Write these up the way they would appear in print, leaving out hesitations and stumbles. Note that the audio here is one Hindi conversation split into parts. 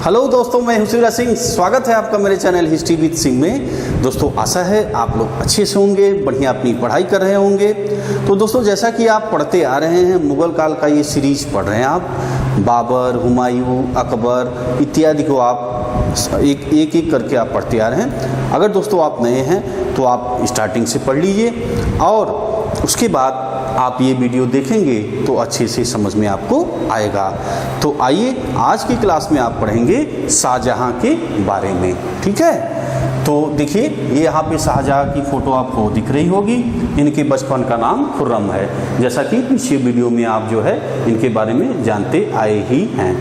हेलो दोस्तों, मैं हुसीरा सिंह। स्वागत है आपका मेरे चैनल हिस्ट्री विद सिंह में। दोस्तों, आशा है आप लोग अच्छे से होंगे, बढ़िया अपनी पढ़ाई कर रहे होंगे। तो दोस्तों, जैसा कि आप पढ़ते आ रहे हैं, मुग़ल काल का ये सीरीज पढ़ रहे हैं आप। बाबर, हुमायूं, अकबर इत्यादि को आप एक एक करके आप पढ़ते आ रहे हैं। अगर दोस्तों आप नए हैं तो आप स्टार्टिंग से पढ़ लीजिए और उसके बाद आप ये वीडियो देखेंगे तो अच्छे से समझ में आपको आएगा। तो आइए, आज की क्लास में आप पढ़ेंगे शाहजहां के बारे में। ठीक है, तो देखिए, ये यहाँ पे शाहजहां की फ़ोटो आपको दिख रही होगी। इनके बचपन का नाम खुर्रम है, जैसा कि पिछले वीडियो में आप जो है इनके बारे में जानते आए ही हैं।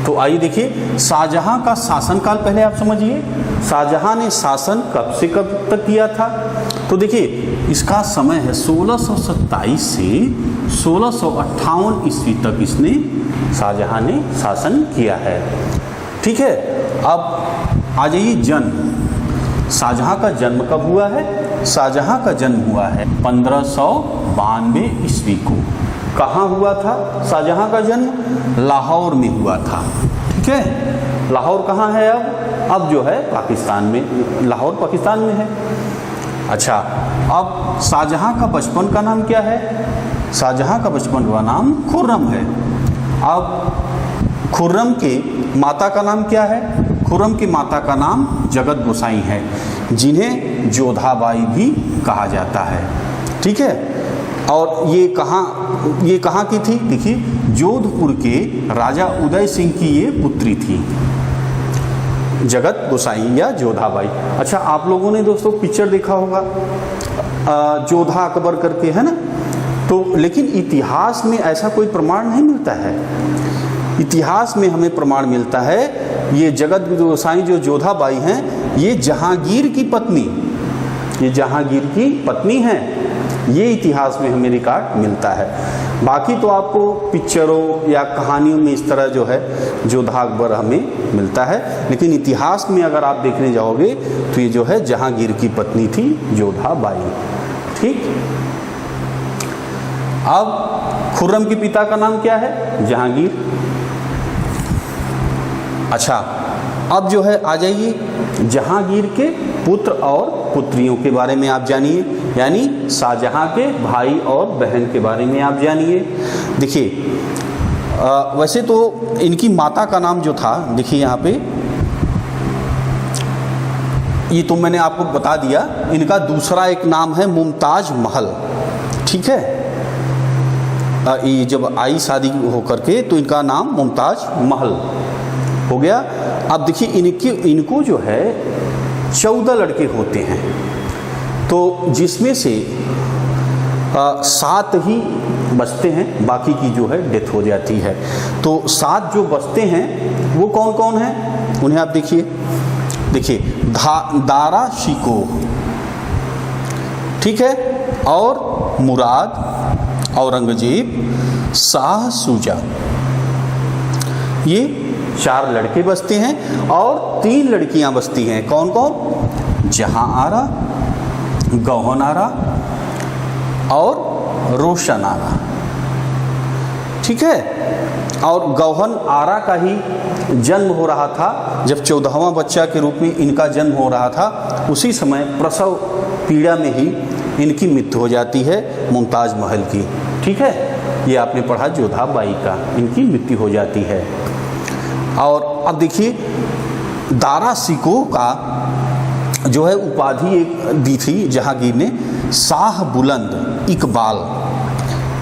तो आइए देखिए, शाहजहां का शासनकाल पहले आप समझिए। शाहजहां ने शासन कब से कब तक किया था? तो देखिए, इसका समय है 1627 से 1658 ईस्वी तक इसने शाहजहां ने शासन किया है। ठीक है, अब आ जाइए जन्म। शाहजहां का जन्म कब हुआ है? शाहजहां का जन्म हुआ है 1592 ईस्वी को। कहाँ हुआ था शाहजहां का जन्म? लाहौर में हुआ था। ठीक है, लाहौर कहाँ है अब जो है पाकिस्तान में। लाहौर पाकिस्तान में है। अच्छा, अब शाहजहां का बचपन का नाम क्या है? शाहजहां का बचपन का नाम खुर्रम है। अब खुर्रम के माता का नाम क्या है? खुर्रम की माता का नाम जगत गोसाई है, जिन्हें जोधाबाई भी कहा जाता है। ठीक है, और ये कहाँ की थी? देखिए, जोधपुर के राजा उदय सिंह की ये पुत्री थी, जगत गोसाई या जोधाबाई। अच्छा, आप लोगों ने दोस्तों पिक्चर देखा होगा जोधा अकबर करके, है ना? तो लेकिन इतिहास में ऐसा कोई प्रमाण नहीं मिलता है। इतिहास में हमें प्रमाण मिलता है ये जगत गोसाई जो जोधाबाई हैं, ये जहांगीर की पत्नी हैं। ये इतिहास में हमें रिकॉर्ड मिलता है। बाकी तो आपको पिक्चरों या कहानियों में इस तरह जो है जोधा अकबर हमें मिलता है, लेकिन इतिहास में अगर आप देखने जाओगे तो ये जो है जहांगीर की पत्नी थी, जोधाबाई। ठीक, अब खुर्रम के पिता का नाम क्या है? जहांगीर। अच्छा, अब जो है आ जाइए जहांगीर के पुत्र और पुत्रियों के बारे में आप जानिए, यानी शाहजहां के भाई और बहन के बारे में आप जानिए। देखिए, वैसे तो इनकी माता का नाम जो था, देखिए यहाँ पे, ये तो मैंने आपको बता दिया। इनका दूसरा एक नाम है मुमताज महल। ठीक है, ये जब आई शादी होकर के तो इनका नाम मुमताज महल हो गया। अब देखिए, इनको जो है 14 लड़के होते हैं, तो जिसमें से 7 ही बचते हैं, बाकी की जो है डेथ हो जाती है। तो 7 जो बचते हैं वो कौन कौन हैं? उन्हें आप देखिए दारा शिकोह, ठीक है, और मुराद, औरंगजेब, शाह शुजा, ये 4 लड़के बचते हैं और 3 लड़कियां बचती हैं। कौन कौन? जहां आरा, गौहन आरा और रोशन आरा। ठीक है, और गौहन आरा का ही जन्म हो रहा था जब 14वां बच्चा के रूप में इनका जन्म हो रहा था। उसी समय प्रसव पीड़ा में ही इनकी मृत्यु हो जाती है, मुमताज महल की। ठीक है, ये आपने पढ़ा जोधाबाई का, इनकी मृत्यु हो जाती है। और अब देखिए, दारा शिकोह का जो है उपाधि एक दी थी जहांगीर ने, शाह बुलंद इकबाल।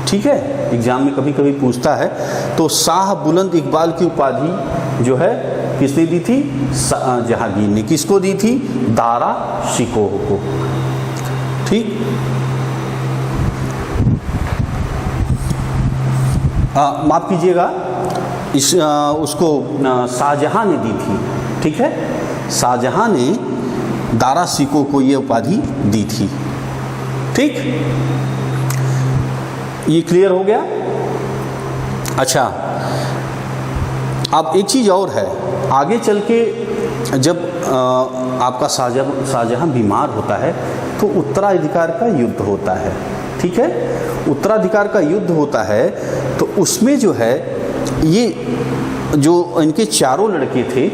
ठीक है, एग्जाम में कभी कभी पूछता है। तो शाह बुलंद इकबाल की उपाधि जो है किसने दी थी? जहांगीर ने। किसको दी थी? दारा शिकोह को। ठीक, माफ कीजिएगा, उसको शाहजहां ने दी थी। ठीक है, शाहजहां ने दारा शिकोह को ये उपाधि दी थी। ठीक, ये क्लियर हो गया। अच्छा, अब एक चीज़ और है, आगे चल के जब आपका शाहजहां बीमार होता है तो उत्तराधिकार का युद्ध होता है। ठीक है, उत्तराधिकार का युद्ध होता है तो उसमें जो है ये जो इनके चारों लड़के थे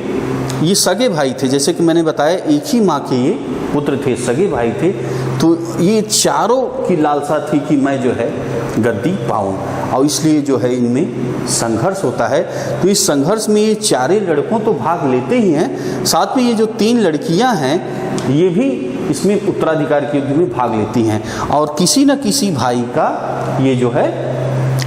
ये सगे भाई थे, जैसे कि मैंने बताया एक ही माँ के ये पुत्र थे, सगे भाई थे। तो ये चारों की लालसा थी कि मैं जो है गद्दी पाऊँ, और इसलिए जो है इनमें संघर्ष होता है। तो इस संघर्ष में ये चारे लड़कों तो भाग लेते ही हैं, साथ में ये जो 3 लड़कियां हैं ये भी इसमें उत्तराधिकार के युद्ध में भाग लेती हैं, और किसी न किसी भाई का ये जो है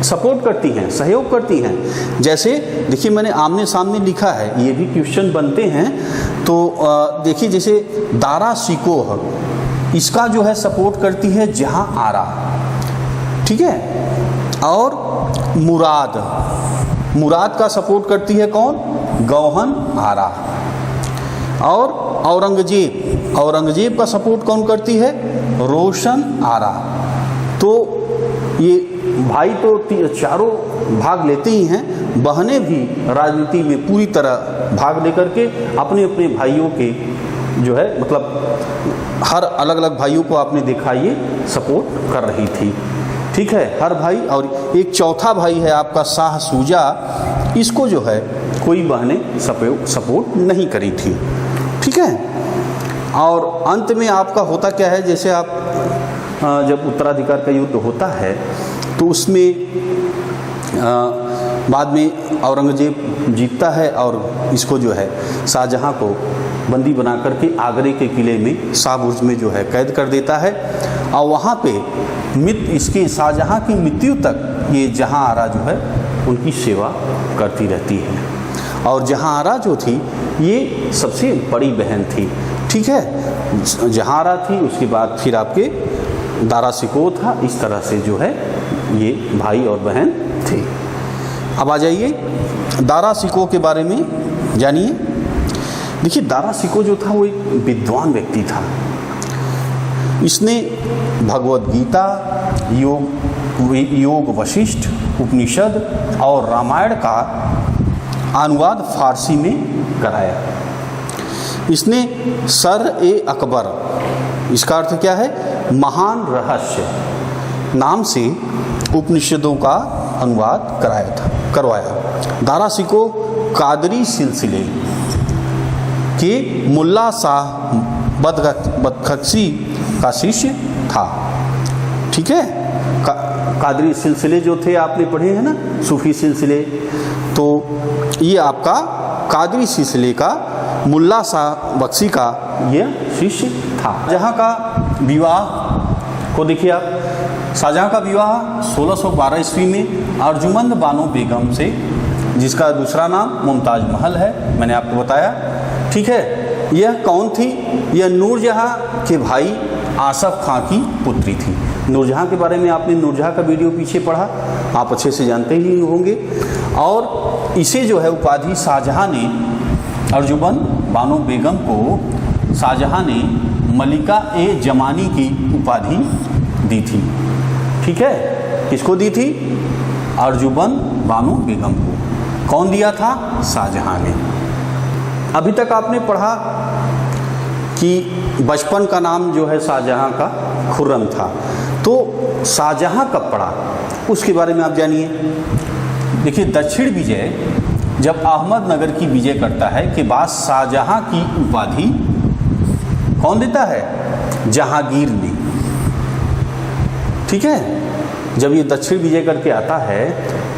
सपोर्ट करती हैं, सहयोग करती हैं। जैसे देखिए मैंने आमने सामने लिखा है, ये भी क्वेश्चन बनते हैं। तो देखिए जैसे दारा शिकोह इसका जो है सपोर्ट करती है जहाँ आरा, ठीक है, और मुराद का सपोर्ट करती है कौन, गौहन आरा, और औरंगजेब का सपोर्ट कौन करती है, रोशन आरा। तो ये भाई तो चारों भाग लेते ही हैं, बहनें भी राजनीति में पूरी तरह भाग लेकर के अपने अपने भाइयों के जो है मतलब हर अलग अलग भाइयों को आपने देखा ये सपोर्ट कर रही थी, ठीक है, हर भाई। और एक चौथा भाई है आपका शाह सूजा, इसको जो है कोई बहनें सपोर्ट नहीं करी थी, ठीक है। और अंत में आपका होता क्या है, जैसे आप जब उत्तराधिकार का युद्ध होता है तो उसमें बाद में औरंगजेब जीतता है और इसको जो है शाहजहां को बंदी बना करके आगरे के किले में शाहबुर्ज में जो है कैद कर देता है, और वहाँ पे इसके शाहजहां की मृत्यु तक ये जहां आरा जो है उनकी सेवा करती रहती है। और जहां आरा जो थी ये सबसे बड़ी बहन थी, ठीक है, जहां आरा थी, उसके बाद फिर आपके दारा शिकोह था। इस तरह से जो है ये भाई और बहन थे। अब आ जाइए दारा शिकोह के बारे में जानिए। देखिए दारा शिकोह जो था वो एक विद्वान व्यक्ति था। इसने भगवद गीता, योग वशिष्ठ, उपनिषद और रामायण का अनुवाद फारसी में कराया। इसने सर-ए-अकबर, इसका अर्थ क्या है, महान रहस्य नाम से उपनिषदों का अनुवाद करवाया। दारा शिकोह कादरी सिलसिले के मुल्ला शाह बदखशी का शिष्य था, ठीक है। कादरी सिलसिले जो थे आपने पढ़े हैं ना, सूफी सिलसिले, तो ये आपका कादरी सिलसिले का मुल्ला शाह बख्शी का ये शिष्य था। शाहजहां का विवाह को देखिए आप, शाहजहां का विवाह 1612 ईस्वी में अर्जुमंद बानो बेगम से, जिसका दूसरा नाम मुमताज महल है, मैंने आपको बताया, ठीक है। यह कौन थी, यह नूरजहां के भाई आसफ खां की पुत्री थी। नूरजहां के बारे में आपने नूरजहां का वीडियो पीछे पढ़ा, आप अच्छे से जानते ही होंगे। और इसे जो है उपाधि शाहजहां ने, अर्जुमंद बानो बेगम को शाहजहां ने मलिका ए जमानी की उपाधि दी थी, ठीक है। किसको दी थी, अर्जुमंद बानो बेगम को। कौन दिया था, शाहजहां ने। अभी तक आपने पढ़ा कि बचपन का नाम जो है शाहजहां का खुर्रम था। तो शाहजहां कब पड़ा उसके बारे में आप जानिए। देखिए दक्षिण विजय जब अहमदनगर की विजय करता है के बाद शाहजहां की उपाधि कौन देता है, जहांगीर ने, ठीक है। जब ये दक्षिण विजय करके आता है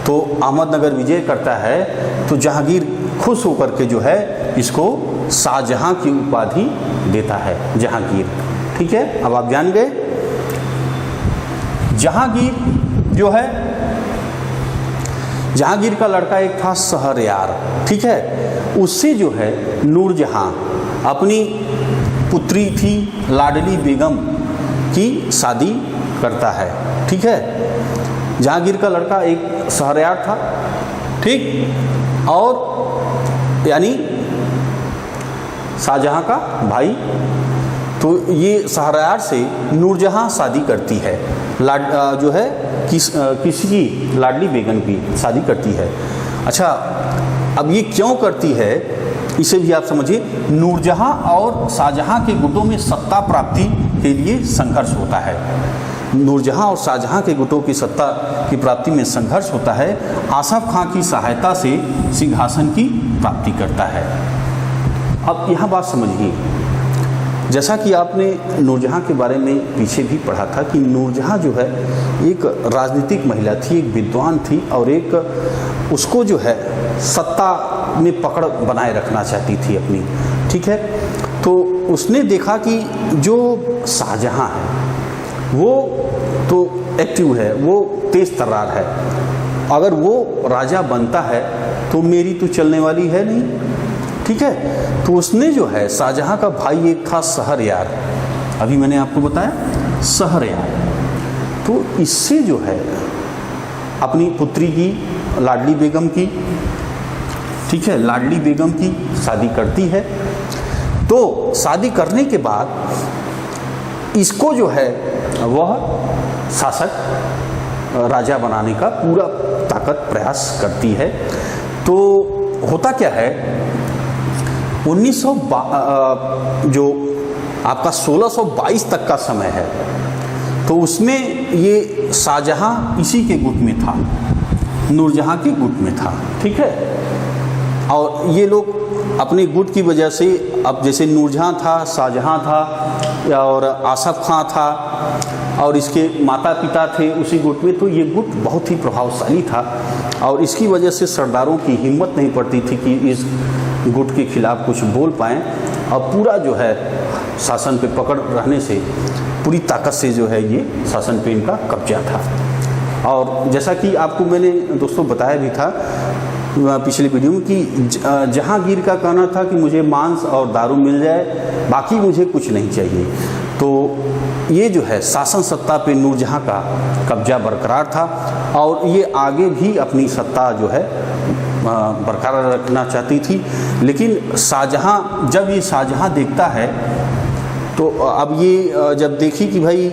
तो अहमदनगर विजय करता है तो जहांगीर खुश होकर के जो है इसको शाहजहां की उपाधि देता है, जहांगीर, ठीक है। अब आप जान गए जहांगीर जो है, जहांगीर का लड़का एक था शहरयार, ठीक है। उससे जो है नूरजहां अपनी पुत्री थी लाडली बेगम की शादी करता है, ठीक है। जहांगीर का लड़का एक शहरयार था, ठीक, और यानी शाहजहां का भाई। तो ये शहरयार से नूरजहां शादी करती है, जो है किसी की लाडली बेगम की शादी करती है। अच्छा, अब ये क्यों करती है इसे भी आप समझिए। नूरजहां और शाहजहां के गुटों में सत्ता प्राप्ति के लिए संघर्ष होता है। नूरजहां और शाहजहां के गुटों की सत्ता की प्राप्ति में संघर्ष होता है, आसफ खां की सहायता से सिंहासन की प्राप्ति करता है। अब यहाँ बात समझिए, जैसा कि आपने नूरजहां के बारे में पीछे भी पढ़ा था कि नूरजहां जो है एक राजनीतिक महिला थी, एक विद्वान थी और एक उसको जो है सत्ता में पकड़ बनाए रखना चाहती थी अपनी, ठीक है। तो उसने देखा कि जो शाहजहां है वो तो एक्टिव है, वो तेज तर्रार है, अगर वो राजा बनता है तो मेरी तो चलने वाली है नहीं, ठीक है। तो उसने जो है शाहजहां का भाई एक था शहरयार, अभी मैंने आपको बताया शहरयार, तो इससे जो है अपनी पुत्री की लाडली बेगम की, ठीक है, लाडली बेगम की शादी करती है। तो शादी करने के बाद इसको जो है वह शासक राजा बनाने का पूरा ताकत प्रयास करती है। तो होता क्या है, जो आपका 1622 तक का समय है, तो उसमें ये शाहजहां इसी के गुट में था, नूरजहां के गुट में था, ठीक है। और ये लोग अपने गुट की वजह से, अब जैसे नूरजहां था, शाहजहां था और आसफ खां था और इसके माता पिता थे उसी गुट में, तो ये गुट बहुत ही प्रभावशाली था और इसकी वजह से सरदारों की हिम्मत नहीं पड़ती थी कि इस गुट के खिलाफ कुछ बोल पाएँ और पूरा जो है शासन पे पकड़ रहने से पूरी ताकत से जो है ये शासन पे इनका कब्जा था। और जैसा कि आपको मैंने दोस्तों बताया भी था पिछले वीडियो में कि जहांगीर का कहना था कि मुझे मांस और दारू मिल जाए, बाकी मुझे कुछ नहीं चाहिए। तो ये जो है शासन सत्ता पे नूरजहां का कब्जा बरकरार था और ये आगे भी अपनी सत्ता जो है बरकरार रखना चाहती थी। लेकिन शाहजहां, जब ये शाहजहां देखता है तो अब ये जब देखी कि भाई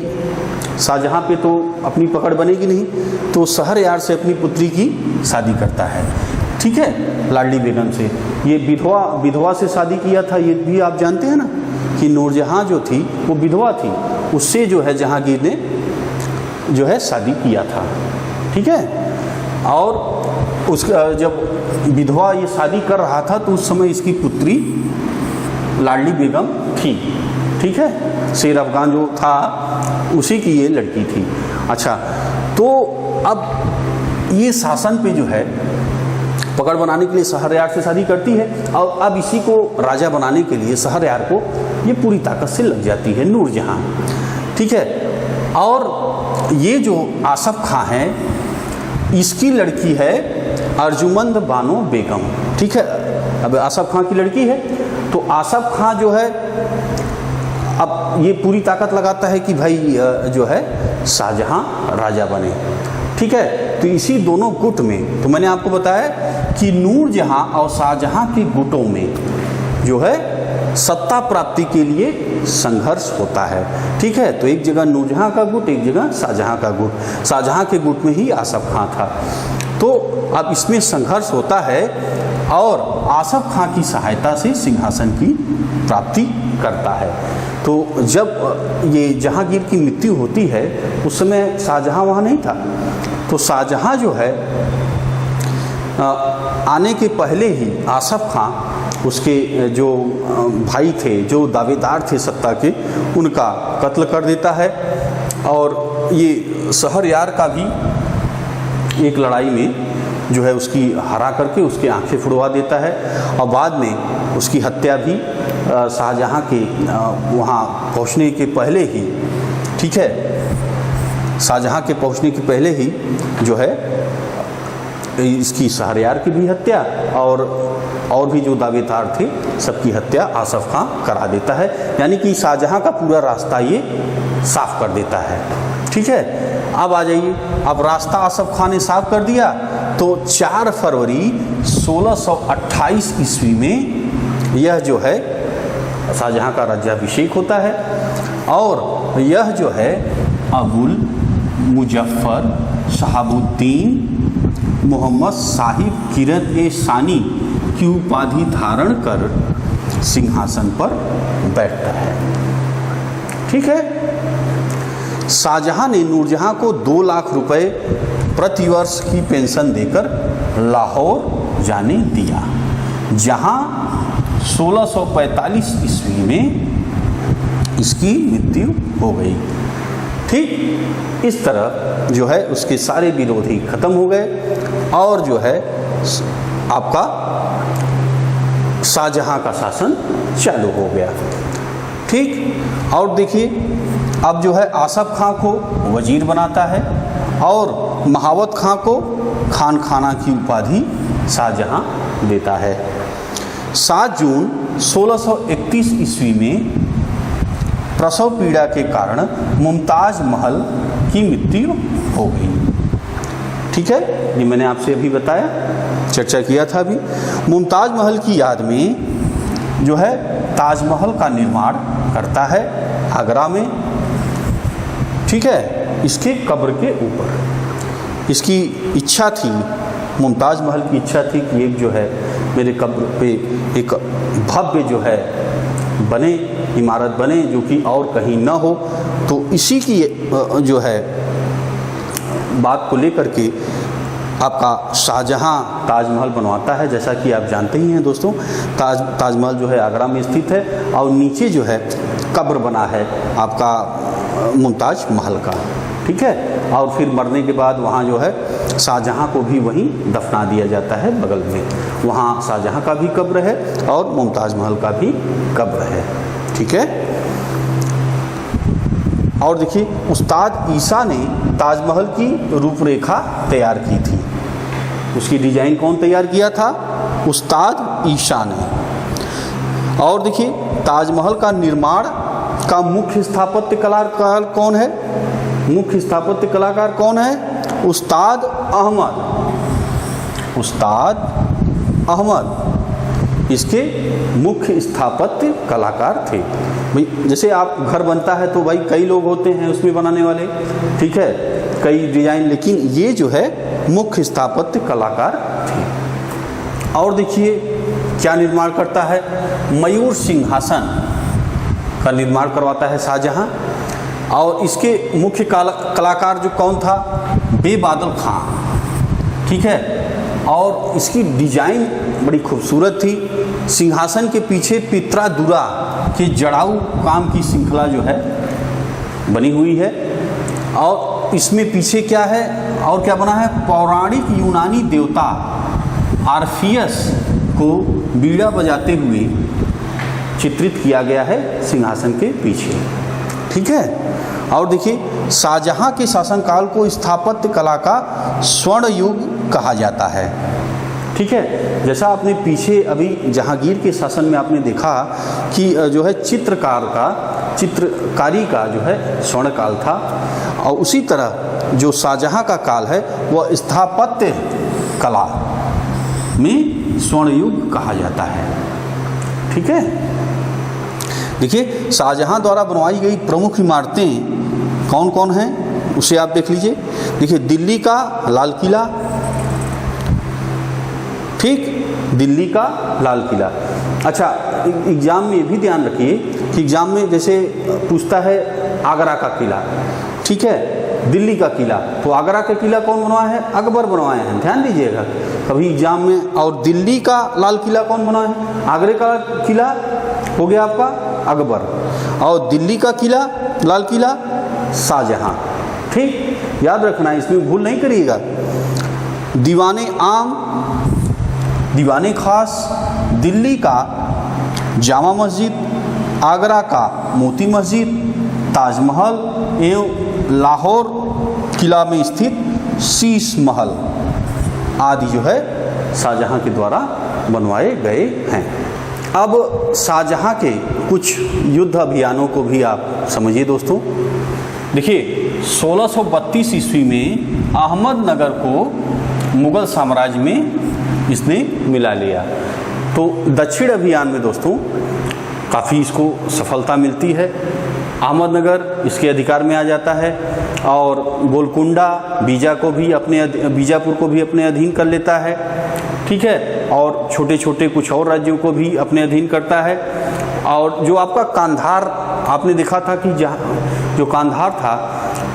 शाहजहां पे तो अपनी पकड़ बनेगी नहीं, तो शहरयार से अपनी पुत्री की शादी करता है, ठीक है, लाडली बेगम से। ये विधवा से शादी किया था, ये भी आप जानते हैं ना कि नूरजहां जो थी वो विधवा थी, उससे जो है जहांगीर ने जो है शादी किया था, ठीक है। और उसका जब विधवा ये शादी कर रहा था तो उस समय इसकी पुत्री लाडली बेगम थी, ठीक है, शेर अफगान जो था उसी की ये लड़की थी। अच्छा, तो अब ये शासन पे जो है पकड़ बनाने के लिए शहरयार से शादी करती है और अब इसी को राजा बनाने के लिए शहरयार को ये पूरी ताकत से लग जाती है नूरजहां, ठीक है। और ये जो आसफ खां है इसकी लड़की है अर्जुमंद बानो बेगम, ठीक है। अब आसफ खां की लड़की है तो आसफ खां जो है अब ये पूरी ताकत लगाता है कि भाई जो है शाहजहां राजा बने, ठीक है। तो इसी दोनों गुट में, तो मैंने आपको बताया कि नूरजहां और शाहजहां के गुटों में जो है सत्ता प्राप्ति के लिए संघर्ष होता है, ठीक है। तो एक जगह नूरजहां का गुट, एक जगह शाहजहां का गुट, शाहजहां के गुट में ही आसफ खां था। तो अब इसमें संघर्ष होता है और आसफ खां की सहायता से सिंहासन की प्राप्ति करता है। तो जब ये जहांगीर की मृत्यु होती है उस समय शाहजहां वहाँ नहीं था, तो शाहजहां जो है आने के पहले ही आसफ खां उसके जो भाई थे, जो दावेदार थे सत्ता के, उनका कत्ल कर देता है और ये शहरयार का भी एक लड़ाई में जो है उसकी हरा करके उसकी आंखें फुड़वा देता है और बाद में उसकी हत्या भी शाहजहां के वहाँ पहुँचने के पहले ही, ठीक है, शाहजहां के पहुँचने के पहले ही जो है इसकी शहरयार की भी हत्या और भी जो दावेदार थे सबकी हत्या आसफ खां करा देता है। यानी कि शाहजहां का पूरा रास्ता ये साफ कर देता है, ठीक है। अब आ जाइए, अब रास्ता आसफ खां ने साफ कर दिया तो 4 फरवरी 1628 ईस्वी में यह जो है शाहजहां का राज्याभिषेक होता है और यह जो है अबुल मुजफ्फर शहाबुद्दीन मोहम्मद साहिब किरत-ए-शानी की उपाधि धारण कर सिंहासन पर बैठता है, ठीक है। शाहजहां ने नूरजहां को 2 लाख रुपए प्रति वर्ष की पेंशन देकर लाहौर जाने दिया, जहां 1645 ईस्वी में इसकी मृत्यु हो गई। ठीक इस तरह जो है उसके सारे विरोधी खत्म हो गए और जो है आपका शाहजहां का शासन चालू हो गया। ठीक, और देखिए अब जो है आसफ खां को वजीर बनाता है और महावत खां को खान खाना की उपाधि शाहजहां देता है। 7 जून 1631 ईस्वी में प्रसव पीड़ा के कारण मुमताज महल की मृत्यु हो गई। ठीक है, ये मैंने आपसे अभी बताया, चर्चा किया था अभी। मुमताज महल की याद में जो है ताजमहल का निर्माण करता है आगरा में। ठीक है, इसके कब्र के ऊपर इसकी इच्छा थी, मुमताज महल की इच्छा थी कि एक जो है मेरे कब्र पे एक भव्य जो है बने, इमारत बने जो कि और कहीं न हो। तो इसी की जो है बात को लेकर के आपका शाहजहां ताजमहल बनवाता है। जैसा कि आप जानते ही हैं दोस्तों, ताजमहल जो है आगरा में स्थित है और नीचे जो है कब्र बना है आपका मुमताज महल का। ठीक है, और फिर मरने के बाद वहाँ जो है शाहजहां को भी वहीं दफना दिया जाता है बगल में। वहाँ शाहजहां का भी कब्र है और मुमताज महल का भी कब्र है। ठीक है, और देखिए उस्ताद ईसा ने ताजमहल की रूपरेखा तैयार की थी। उसकी डिजाइन कौन तैयार किया था? उस्ताद ईसा ने। और देखिए ताजमहल का निर्माण का मुख्य स्थापत्य कलाकार कौन है? मुख्य स्थापत्य कलाकार कौन है? उस्ताद अहमद। उस्ताद अहमद इसके मुख्य स्थापत्य कलाकार थे। भाई जैसे आप घर बनता है तो भाई कई लोग होते हैं उसमें बनाने वाले, ठीक है, कई डिजाइन, लेकिन ये जो है मुख्य स्थापत्य कलाकार थे। और देखिए क्या निर्माण करता है? मयूर सिंहासन का निर्माण करवाता है शाहजहां। और इसके मुख्य कलाकार जो कौन था? बेबादल खां। ठीक है, और इसकी डिजाइन बड़ी खूबसूरत थी। सिंहासन के पीछे पित्रादुरा के जड़ाऊ काम की श्रृंखला जो है बनी हुई है। और इसमें पीछे क्या है और क्या बना है? पौराणिक यूनानी देवता आर्फियस को बीड़ा बजाते हुए चित्रित किया गया है सिंहासन के पीछे। ठीक है, और देखिए शाहजहां के शासनकाल को स्थापत्य कला का स्वर्ण युग कहा जाता है। ठीक है, जैसा आपने पीछे अभी जहांगीर के शासन में आपने देखा कि जो है चित्रकारी का जो है स्वर्ण काल था, और उसी तरह जो शाहजहां का काल है वह स्थापत्य कला में स्वर्ण युग कहा जाता है। ठीक है, देखिए शाहजहां द्वारा बनवाई गई प्रमुख इमारतें कौन कौन हैं उसे आप देख लीजिए। देखिए दिल्ली का लाल किला, ठीक, दिल्ली का लाल किला। अच्छा, एग्जाम में ये भी ध्यान रखिए कि एग्जाम में जैसे पूछता है आगरा का किला, ठीक है, दिल्ली का किला, तो आगरा का किला कौन बनवाया है? अकबर बनवाए हैं, ध्यान दीजिएगा कभी एग्जाम में। और दिल्ली का लाल किला कौन बनवाया है? आगरे का किला हो गया आपका अकबर, और दिल्ली का किला लाल किला शाहजहां। ठीक, याद रखना है, इसमें भूल नहीं करिएगा। दीवाने आम, दीवाने खास, दिल्ली का जामा मस्जिद, आगरा का मोती मस्जिद, ताजमहल एवं लाहौर किला में स्थित शीश महल आदि जो है शाहजहां के द्वारा बनवाए गए हैं। अब शाहजहां के कुछ युद्ध अभियानों को भी आप समझिए दोस्तों। देखिए 1632 ईस्वी में अहमदनगर को मुगल साम्राज्य में इसने मिला लिया। तो दक्षिण अभियान में दोस्तों काफ़ी इसको सफलता मिलती है। अहमदनगर इसके अधिकार में आ जाता है और गोलकुंडा बीजापुर को भी अपने अधीन कर लेता है। ठीक है, और छोटे छोटे कुछ और राज्यों को भी अपने अधीन करता है। और जो आपका कांधार आपने देखा था कि जहाँ जो कांधार था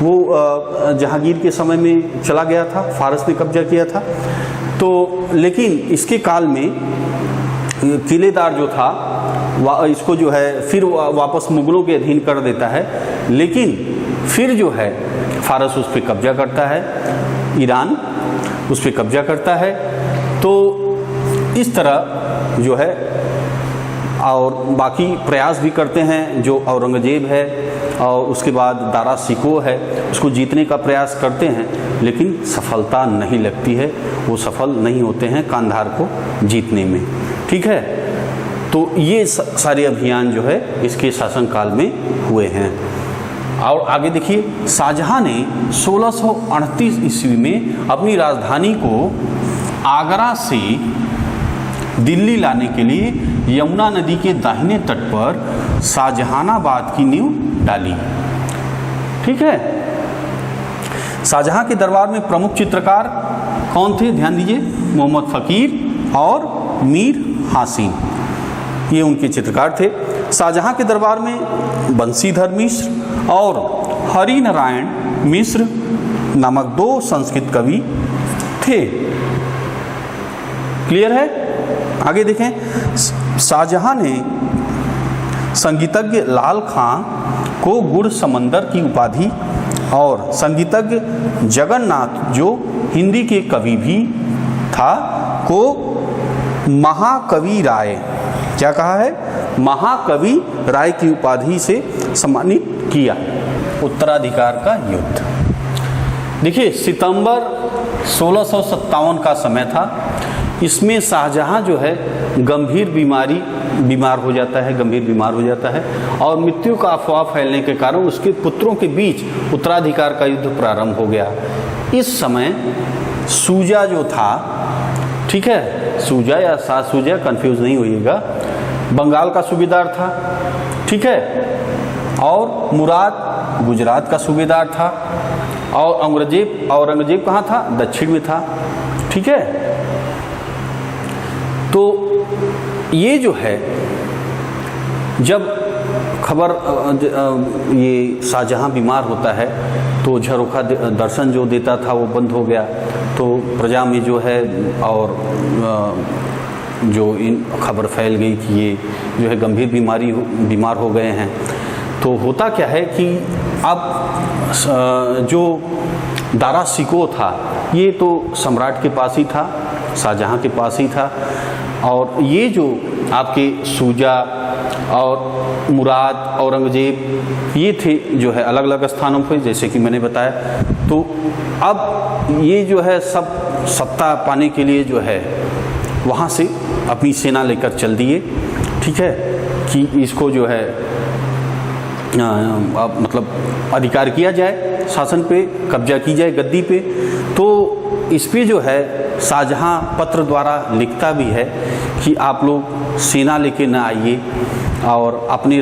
वो जहांगीर के समय में चला गया था, फारस ने कब्जा किया था। तो लेकिन इसके काल में किलेदार जो था इसको जो है फिर वापस मुगलों के अधीन कर देता है, लेकिन फिर जो है फारस उस पर कब्जा करता है, ईरान उस पर कब्जा करता है। तो इस तरह जो है और बाकी प्रयास भी करते हैं जो औरंगजेब है और उसके बाद दारा शिको है, उसको जीतने का प्रयास करते हैं, लेकिन सफलता नहीं लगती है, वो सफल नहीं होते हैं कांधार को जीतने में। ठीक है, तो ये सारे अभियान जो है इसके शासनकाल में हुए हैं। और आगे देखिए, शाहजहां ने 1638 ईस्वी में अपनी राजधानी को आगरा से दिल्ली लाने के लिए यमुना नदी के दाहिने तट पर शाहजहानाबाद की नींव डाली। ठीक है, शाहजहां के दरबार में प्रमुख चित्रकार कौन थे? ध्यान दीजिए, मोहम्मद फ़कीर और मीर हासिन, ये उनके चित्रकार थे। शाहजहां के दरबार में बंसीधर मिश्र और हरि नारायण मिश्र नामक 2 संस्कृत कवि थे। क्लियर है? आगे देखें, शाहजहां ने संगीतज्ञ लाल खां को गुड़ समंदर की उपाधि और संगीतज्ञ जगन्नाथ जो हिंदी के कवि भी था को महाकवि राय, क्या कहा है? महाकवि राय की उपाधि से सम्मानित किया। उत्तराधिकार का युद्ध, देखिए सितंबर 1657 का समय था। इसमें शाहजहां जो है गंभीर बीमार हो जाता है और मृत्यु का अफवाह फैलने के कारण उसके पुत्रों के बीच उत्तराधिकार का युद्ध प्रारंभ हो गया। इस समय सूजा जो था, ठीक है, सूजा या शाह सूजा, कंफ्यूज नहीं होइएगा, बंगाल का सूबेदार था। ठीक है, और मुराद गुजरात का सूबेदार था और औरंगजेब कहाँ था? दक्षिण में था। ठीक है, तो ये जो है जब खबर ये शाहजहां बीमार होता है तो झरोखा दर्शन जो देता था वो बंद हो गया। तो प्रजा में जो है और जो इन खबर फैल गई कि ये जो है गंभीर बीमार हो गए हैं। तो होता क्या है कि अब जो दारा शिको था ये तो सम्राट के पास ही था, शाहजहां के पास ही था, और ये जो आपके सूजा और मुराद औरंगजेब ये थे जो है अलग अलग स्थानों पे, जैसे कि मैंने बताया। तो अब ये जो है सब सत्ता पाने के लिए जो है वहाँ से अपनी सेना लेकर चल दिए। ठीक है, कि इसको जो है मतलब अधिकार किया जाए, शासन पे कब्जा की जाए, गद्दी पे। तो इस पे जो है शाहजहां पत्र द्वारा लिखता भी है कि आप लोग सेना लेके ना आइए और अपने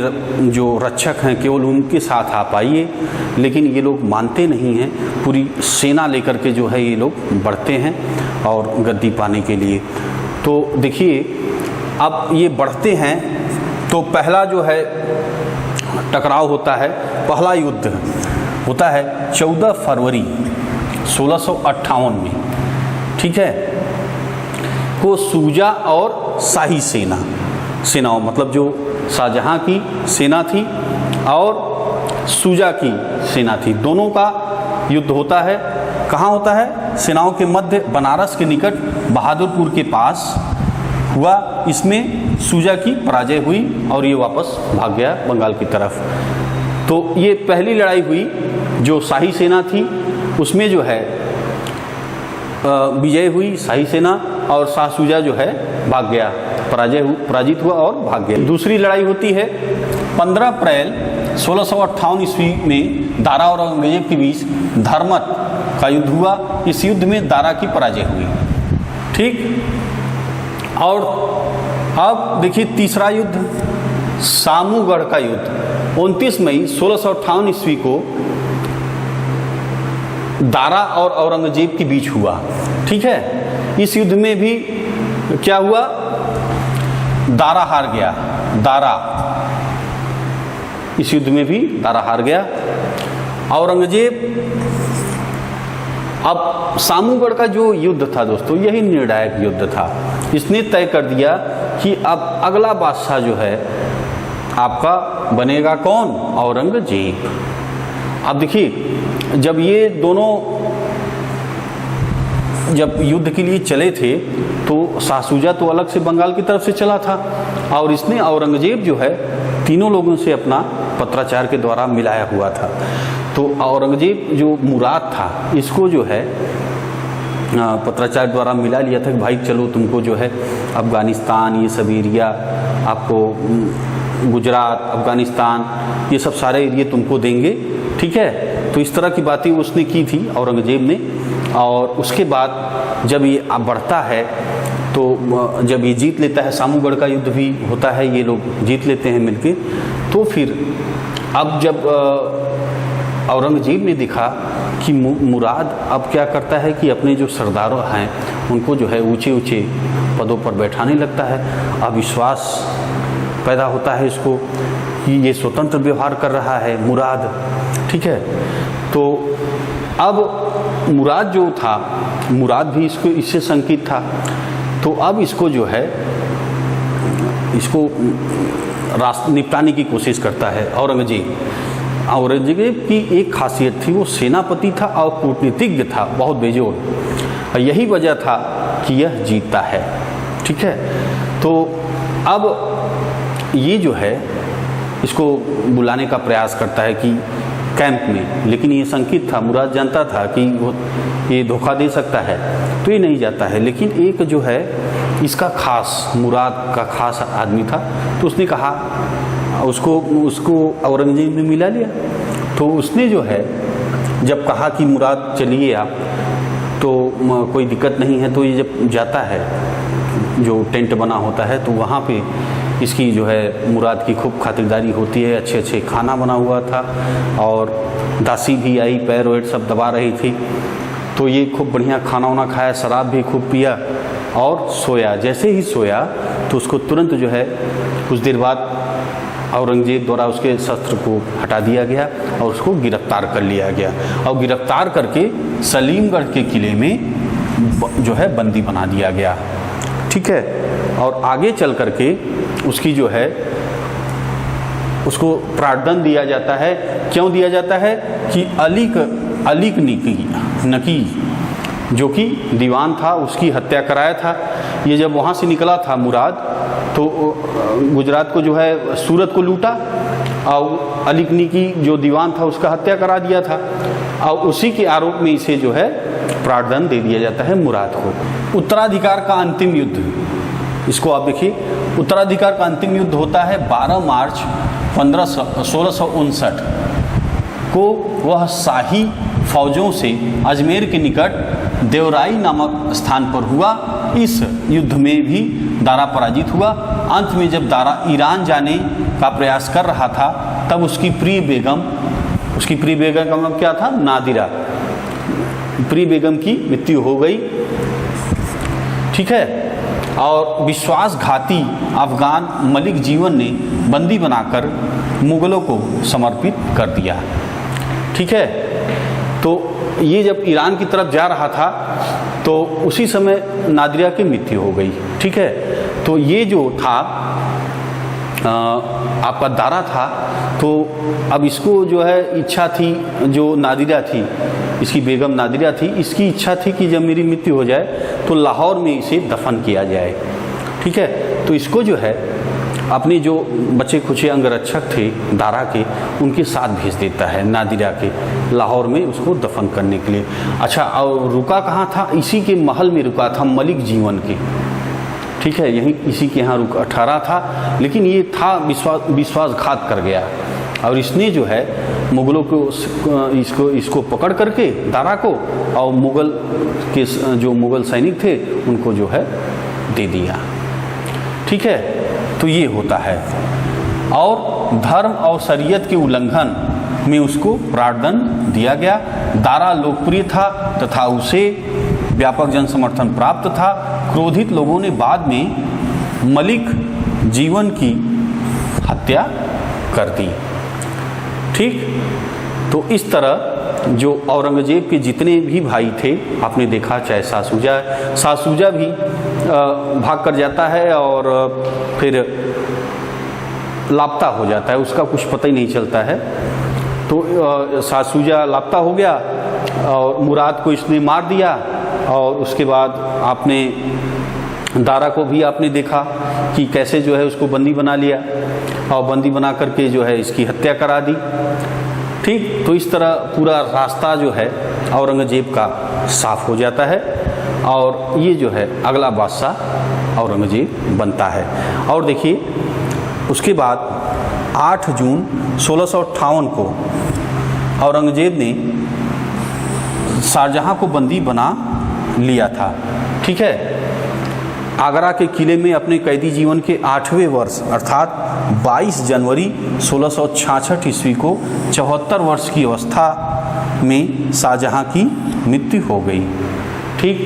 जो रक्षक हैं केवल उनके साथ आप आइए। लेकिन ये लोग मानते नहीं हैं, पूरी सेना लेकर के जो है ये लोग बढ़ते हैं और गद्दी पाने के लिए। तो देखिए अब ये बढ़ते हैं तो पहला जो है टकराव होता है, पहला युद्ध होता है 14 फरवरी 1658 में। ठीक है, वो सूजा और शाही सेनाओं मतलब जो शाहजहां की सेना थी और सूजा की सेना थी, दोनों का युद्ध होता है। कहाँ होता है? सेनाओं के मध्य बनारस के निकट बहादुरपुर के पास हुआ। इसमें सूजा की पराजय हुई और ये वापस भाग गया बंगाल की तरफ। तो ये पहली लड़ाई हुई जो शाही सेना थी, उसमें जो है विजय हुई शाही सेना और शाह सूजा जो है भाग गया, पराजित हुआ और भाग गया। दूसरी लड़ाई होती है 15 अप्रैल 1658 ईस्वी में दारा और औरंगजेब के बीच धर्मत का युद्ध हुआ। इस युद्ध में दारा की पराजय हुई। ठीक, और अब देखिए तीसरा युद्ध सामूगढ़ का युद्ध 29 मई 1658 ईस्वी को दारा और औरंगजेब के बीच हुआ। ठीक है, इस युद्ध में भी क्या हुआ? दारा हार गया। इस युद्ध में भी दारा हार गया औरंगजेब, अब सामूगढ़ का जो युद्ध था दोस्तों, यही निर्णायक युद्ध था। इसने तय कर दिया कि अब अगला बादशाह जो है आपका बनेगा कौन? औरंगजेब। अब देखिए, जब ये दोनों जब युद्ध के लिए चले थे तो शाह शुजा तो अलग से बंगाल की तरफ से चला था, और इसने औरंगजेब जो है तीनों लोगों से अपना पत्राचार के द्वारा मिलाया हुआ था। तो औरंगजेब जो मुराद था, इसको जो है पत्राचार द्वारा मिला लिया था कि भाई चलो तुमको जो है अफ़गानिस्तान, ये सब एरिया आपको, गुजरात, अफ़गानिस्तान, ये सब सारे एरिया तुमको देंगे, ठीक है। तो इस तरह की बातें उसने की थी औरंगजेब ने। और उसके बाद जब ये बढ़ता है तो जब ये जीत लेता है, सामूगढ़ का युद्ध भी होता है, ये लोग जीत लेते हैं मिलके, तो फिर अब जब औरंगजेब ने देखा कि मुराद अब क्या करता है कि अपने जो सरदारों हैं उनको जो है ऊंचे ऊंचे पदों पर बैठाने लगता है। अब विश्वास पैदा होता है इसको कि ये स्वतंत्र व्यवहार कर रहा है मुराद, ठीक है। तो अब मुराद जो था, मुराद भी इसको इससे शंकित था। तो अब इसको जो है, इसको निपटाने की कोशिश करता है औरंगजेब। औरंगजेब की एक खासियत थी, वो सेनापति था और कूटनीतिज्ञ था, बहुत बेजोड़, और यही वजह था कि यह जीतता है, ठीक है। तो अब ये जो है इसको बुलाने का प्रयास करता है कि कैंप में, लेकिन ये संकित था, मुराद जानता था कि वो ये धोखा दे सकता है, तो ये नहीं जाता है। लेकिन एक जो है इसका खास, मुराद का खास आदमी था, तो उसने कहा, उसको औरंगजेब ने मिला लिया। तो उसने जो है जब कहा कि मुराद चलिए आप, तो कोई दिक्कत नहीं है, तो ये जब जाता है जो टेंट बना होता है तो वहाँ पे इसकी जो है मुराद की खूब खातिरदारी होती है, अच्छे अच्छे खाना बना हुआ था और दासी भी आई, पैर वैर सब दबा रही थी। तो ये खूब बढ़िया खाना वाना खाया, शराब भी खूब पिया और सोया। जैसे ही सोया तो उसको तुरंत जो है कुछ देर बाद औरंगजेब द्वारा उसके शस्त्र को हटा दिया गया और उसको गिरफ्तार कर लिया गया, और गिरफ्तार करके सलीमगढ़ के किले में जो है बंदी बना दिया गया, ठीक है। और आगे चल करके उसकी जो है उसको प्रार्थना दिया जाता है। क्यों दिया जाता है कि अलीक नकी जो कि दीवान था, उसकी हत्या कराया था। ये जब वहाँ से निकला था मुराद, तो गुजरात को जो है सूरत को लूटा, और अलीक नकी जो दीवान था उसका हत्या करा दिया था, और उसी के आरोप में इसे जो है प्रार्थना दे दिया जाता है मुराद को। उत्तराधिकार का अंतिम युद्ध, इसको आप देखिए, उत्तराधिकार का अंतिम युद्ध होता है 12 मार्च 1659 को। वह शाही फौजों से अजमेर के निकट देवराई नामक स्थान पर हुआ। इस युद्ध में भी दारा पराजित हुआ। अंत में जब दारा ईरान जाने का प्रयास कर रहा था, तब उसकी प्रिय बेगम का नाम क्या था? नादिरा। प्रिय बेगम की मृत्यु हो गई, ठीक है। और विश्वासघाती अफगान मलिक जीवन ने बंदी बनाकर मुगलों को समर्पित कर दिया, ठीक है। तो ये जब ईरान की तरफ जा रहा था तो उसी समय नादिरा की मृत्यु हो गई, ठीक है। तो ये जो था आपका दारा था, तो अब इसको जो है इच्छा थी, जो नादिरा थी, इसकी बेगम नादिरा थी, इसकी इच्छा थी कि जब मेरी मृत्यु हो जाए तो लाहौर में इसे दफन किया जाए, ठीक है। तो इसको जो है अपने जो बचे खुचे अंगरक्षक थे दारा के, उनके साथ भेज देता है नादिरा के, लाहौर में उसको दफन करने के लिए। अच्छा, और रुका कहाँ था? इसी के महल में रुका था, मलिक जीवन के, ठीक है। यहीं इसी के यहाँ रुका ठहरा था, लेकिन ये था विश्वासघात कर गया, और इसने जो है मुगलों को इसको पकड़ करके दारा को, और मुगल के जो मुगल सैनिक थे उनको जो है दे दिया, ठीक है। तो ये होता है। और धर्म और शरीयत के उल्लंघन में उसको प्राणदंड दिया गया। दारा लोकप्रिय था तथा उसे व्यापक जन समर्थन प्राप्त था। क्रोधित लोगों ने बाद में मलिक जीवन की हत्या कर दी, ठीक। तो इस तरह जो औरंगजेब के जितने भी भाई थे, आपने देखा चाहे सासूजा भी भाग कर जाता है और फिर लापता हो जाता है, उसका कुछ पता ही नहीं चलता है। तो सासूजा लापता हो गया और मुराद को इसने मार दिया, और उसके बाद आपने दारा को भी आपने देखा कि कैसे जो है उसको बंदी बना लिया और बंदी बना करके जो है इसकी हत्या करा दी। ठीक, तो इस तरह पूरा रास्ता जो है औरंगजेब का साफ हो जाता है और ये जो है अगला बादशाह औरंगजेब बनता है। और देखिए उसके बाद 8 जून 1658 को औरंगजेब ने शाहजहां को बंदी बना लिया था। ठीक है, आगरा के किले में अपने कैदी जीवन के 8वें वर्ष अर्थात 22 जनवरी 1666 ईस्वी को 74 वर्ष की अवस्था में शाहजहां की मृत्यु हो गई। ठीक,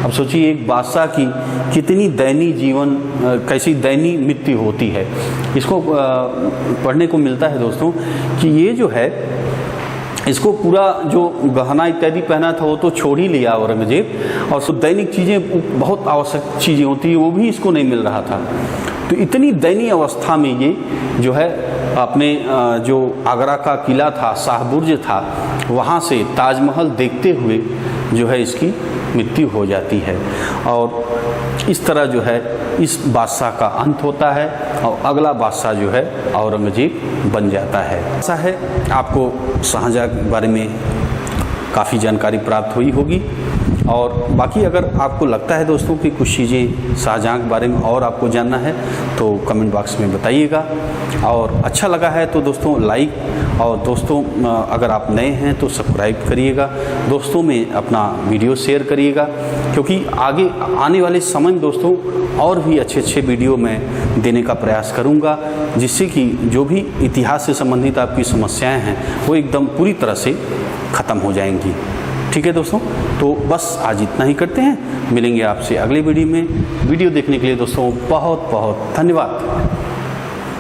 अब सोचिए एक बादशाह की कितनी दयनीय जीवन, कैसी दयनीय मृत्यु होती है। इसको पढ़ने को मिलता है दोस्तों कि ये जो है इसको पूरा जो गहना इत्यादि पहना था वो तो छोड़ ही लिया औरंगजेब, और सो दैनिक चीज़ें, बहुत आवश्यक चीज़ें होती है, वो भी इसको नहीं मिल रहा था। तो इतनी दयनीय अवस्था में ये जो है अपने जो आगरा का किला था, शाहबुर्ज था, वहाँ से ताजमहल देखते हुए जो है इसकी मृत्यु हो जाती है। और इस तरह जो है इस बादशाह का अंत होता है और अगला बादशाह जो है औरंगजेब बन जाता है। ऐसा है, आपको शाहजहां के बारे में काफ़ी जानकारी प्राप्त हुई होगी, और बाकी अगर आपको लगता है दोस्तों कि कुछ चीज़ें शाहजहां के बारे में और आपको जानना है तो कमेंट बॉक्स में बताइएगा। और अच्छा लगा है तो दोस्तों लाइक, और दोस्तों अगर आप नए हैं तो सब्सक्राइब करिएगा, दोस्तों में अपना वीडियो शेयर करिएगा, क्योंकि आगे आने वाले समय में दोस्तों और भी अच्छे वीडियो मैं देने का प्रयास करूंगा, जिससे कि जो भी इतिहास से संबंधित आपकी समस्याएं हैं वो एकदम पूरी तरह से ख़त्म हो जाएंगी। ठीक है दोस्तों, तो बस आज इतना ही करते हैं, मिलेंगे आपसे अगले वीडियो में। वीडियो देखने के लिए दोस्तों बहुत बहुत धन्यवाद।